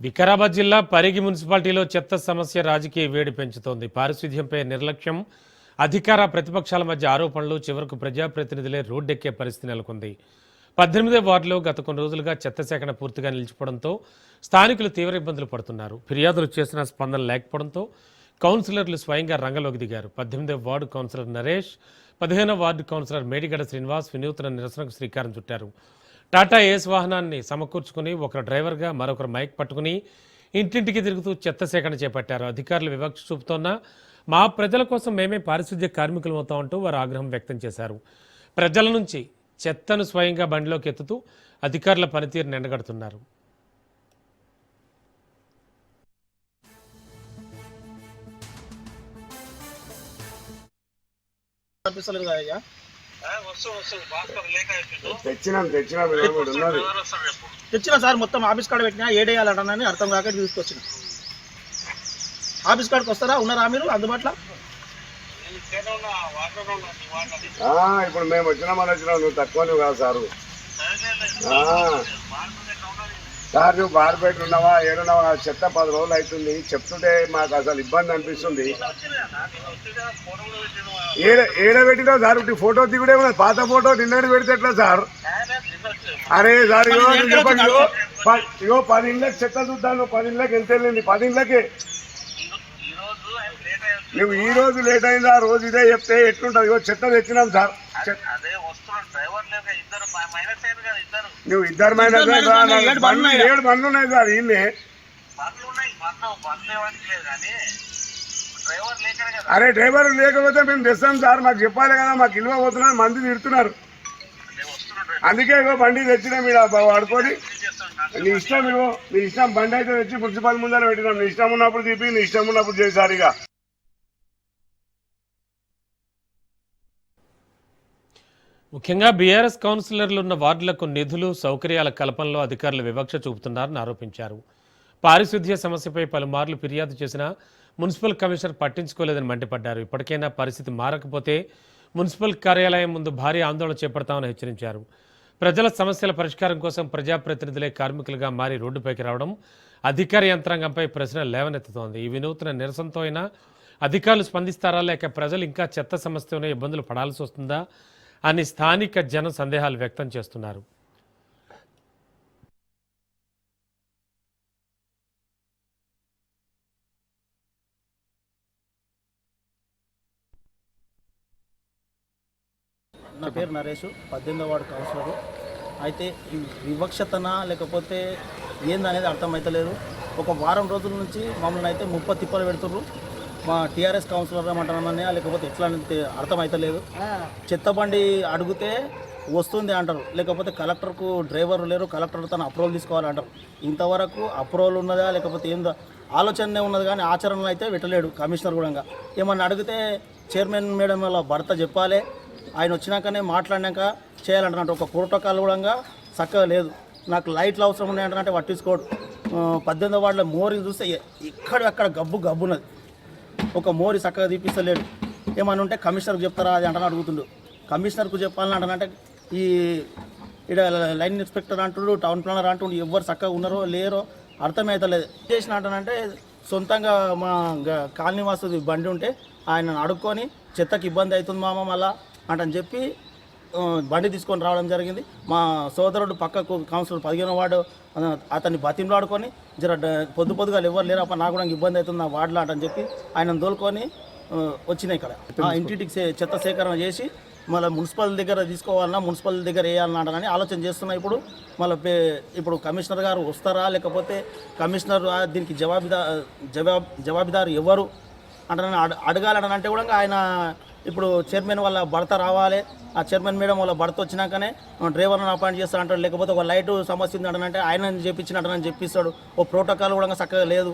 వికారాబాద్ జిల్లా పరిగి మున్సిపాలిటీలో చెత్త సమస్య రాజకీయ వేడి పెంచుతోంది. పారిశుధ్యంపై నిర్లక్ష్యం, అధికార ప్రతిపక్షాల మధ్య ఆరోపణలు చివరకు ప్రజాప్రతినిధులే రోడ్డెక్కే పరిస్థితి నెలకొంది. 18వ వార్డులో గత కొన్ని రోజులుగా చెత్త సేకరణ పూర్తిగా నిలిచిపోవడంతో స్థానికులు తీవ్ర ఇబ్బందులు పడుతున్నారు. ఫిర్యాదులు చేసిన స్పందన లేకపోవడంతో కౌన్సిలర్లు స్వయంగా రంగంలోకి దిగారు. 18వ వార్డు కౌన్సిలర్ నరేష్, 15వ వార్డు కౌన్సిలర్ మేడిగడ్డ శ్రీనివాస్ వినూత్న నిరసనకు శ్రీకారం చుట్టారు. టాటా ఏస్ వాహనాన్ని సమకూర్చుకుని ఒకరు డ్రైవర్గా మరొకరు మైక్ పట్టుకుని ఇంటింటికి తిరుగుతూ చెత్త సేకరణ చేపట్టారు. అధికారులు వివక్ష చూపుతోన్నా మా ప్రజల కోసం మేమే పారిశుద్ధ్య కార్మికులు అవుతామంటూ వారు ఆగ్రహం వ్యక్తం చేశారు. ప్రజల నుంచి చెత్తను స్వయంగా బండిలోకి ఎత్తుతూ అధికారుల పనితీరును ఎండగడుతున్నారు. తెచ్చిన సార్ మొత్తం ఆఫీస్ కార్డు పెట్టినా ఏడేయాలంటానని అర్థం కాక తీసుకొచ్చిన. ఆఫీస్ కార్డుకి వస్తారా, ఉన్నారా మీరు అందుబాటులో? ఇప్పుడు మేము వచ్చినామని వచ్చినాం, నువ్వు తక్కువ నువ్వు కాదు సారు. సార్ నువ్వు బార్పేట ఉన్నావా ఏడున్నావా? చెత్త 10 రోజులు అవుతుంది చెప్తుంటే మాకు అసలు ఇబ్బంది అనిపిస్తుంది. ఏడబెట్టినావు సార్? ఫోటో దిగుడే ఉన్నది, పాత ఫోటో నిన్నటి పెడితే ఎట్లా సార్? అరే సార్ ఇగో 10 ఇండ్లకి చెత్త చూద్దాను. 10 ఇండ్లకి ఎంత వెళ్ళింది? 10 ఇండ్లకి నువ్వు ఈ రోజు లేట్ అయింది, ఆ రోజు ఇదే చెప్తే ఎట్లుంటుంది? ఇగో చెత్త తెచ్చినాం సార్. నువ్వు ఇద్దరు మైనస్ 7 బండ్లు ఉన్నాయి సార్. ఈయనే అరే డ్రైవర్ లేకపోతే మేము తెస్తాం సార్, మాకు చెప్పాలి కదా. మాకు ఇల్వ పోతున్నారు, మంది తిడుతున్నారు. అందుకే ఇగో బండి తెచ్చినా మీరు వాడుకొని నీ ఇష్టం. ఇగో నీ ఇష్టం, బండి అయితే తెచ్చి మున్సిపల్ ముందర పెట్టినాం. నీ ఇష్టం ఉన్నప్పుడు తీపి, నీ ఇష్టం ఉన్నప్పుడు చేశారు. ఇక ముఖ్యంగా బీఆర్ఎస్ కౌన్సిలర్లు ఉన్న వార్డులకు నిధులు, సౌకర్యాల కల్పనలో అధికారులు వివక్ష చూపుతున్నారని ఆరోపించారు. పారిశుద్ధ్య సమస్యపై పలుమార్లు ఫిర్యాదు చేసినా మున్సిపల్ కమిషనర్ పట్టించుకోలేదని మండిపడ్డారు. ఇప్పటికైనా పరిస్థితి మారకపోతే మున్సిపల్ కార్యాలయం ముందు భారీ ఆందోళన చేపడతామని హెచ్చరించారు. ప్రజల సమస్యల పరిష్కారం కోసం ప్రజాప్రతినిధులే కార్మికులుగా మారి రోడ్డుపైకి రావడం అధికార యంత్రాంగంపై ప్రశ్న లేవనెత్తుతోంది. ఈ వినూత్న నిరసనతో అయినా అధికారులు స్పందిస్తారా, లేక ప్రజలు ఇంకా చెత్త సమస్యతోనే ఇబ్బందులు పడాల్సి వస్తుందా అని స్థానిక జనం సందేహాలు వ్యక్తం చేస్తున్నారు. నా పేరు నరేష్, 18వ వార్డు కౌన్సిలరు. అయితే ఈ వివక్షతన లేకపోతే ఏందనేది అర్థమవుతలేదు. ఒక వారం రోజుల నుంచి మమ్మల్ని అయితే 30 తిప్పలు పెడుతుర్రు. మా టీఆర్ఎస్ కౌన్సిలర్ ఏమంటారని లేకపోతే ఎట్లా అర్థమవుతలేదు. చెత్త బండి అడిగితే వస్తుంది అంటారు, లేకపోతే కలెక్టర్కు డ్రైవర్ లేరు, కలెక్టర్ తన అప్రూవల్ తీసుకోవాలంటారు. ఇంతవరకు అప్రూవల్ ఉన్నదా లేకపోతే ఏందో ఆలోచనే ఉన్నది, కానీ ఆచరణలో అయితే పెట్టలేడు కమిషనర్ కూడా. ఏమన్నా అడిగితే చైర్మన్ మేడం వాళ్ళ భర్త చెప్పాలి, ఆయన వచ్చినాకనే మాట్లాడినాక చేయాలంటారు. ఒక ప్రోటోకాల్ కూడా చక్కగా లేదు. నాకు లైట్లు అవసరం ఉన్నాయంటే పట్టించుకోడు. 18వ వార్డులో మోరీలు చూస్తే అక్కడ గబ్బున్నది. ఒక మోరి చక్కగా తీపిస్తలేడు. ఏమన్నా ఉంటే కమిషనర్కి చెప్తారా అది అంటని అడుగుతుండు. కమిషనర్కు చెప్పాలని అంటానంటే ఈ ఇక్కడ లైన్ ఇన్స్పెక్టర్ అంటుడు, టౌన్ ప్లానర్ అంటుండు, ఎవరు చక్కగా ఉన్నారో లేరో అర్థమవుతలేదు. చేసిన అంటానంటే సొంతంగా మా కాలనీ వాసుది బండి ఉంటే ఆయన అడుక్కొని చెత్తకి ఇబ్బంది అవుతుంది మామ మళ్ళా అంటని చెప్పి బండి తీసుకొని రావడం జరిగింది. మా సోదరుడు పక్కకు కౌన్సిలర్ 15వ వార్డు అతన్ని బతిమలాడుకొని జర పొద్దుగా ఎవరు లేరు అప్ప నాకు కూడా ఇబ్బంది అవుతుంది నా వార్డులో అంటని చెప్పి ఆయన దోలుకొని వచ్చినాయి. ఇక్కడ ఇంటింటికి చెత్త సేకరణ చేసి మళ్ళీ మున్సిపల్ దగ్గర తీసుకోవాలన్నా మున్సిపల్ దగ్గర వేయాలన్నాడని ఆలోచన చేస్తున్నా. ఇప్పుడు కమిషనర్ గారు వస్తారా, లేకపోతే కమిషనర్ దీనికి జవాబుదారు ఎవరు అంటారని అడగాలంటే కూడా ఆయన ఇప్పుడు చైర్మన్ వాళ్ళ భర్త రావాలి, ఆ చైర్మన్ మేడం వాళ్ళ భర్త వచ్చినాకనే డ్రైవర్ని అపాయింట్ చేస్తారంటాడు, లేకపోతే ఒక లైట్ సమస్య ఉంది అంటే ఆయన చేపించినట్టని చెప్పిస్తాడు. ఓ ప్రోటోకాల్ కూడా చక్కగా లేదు.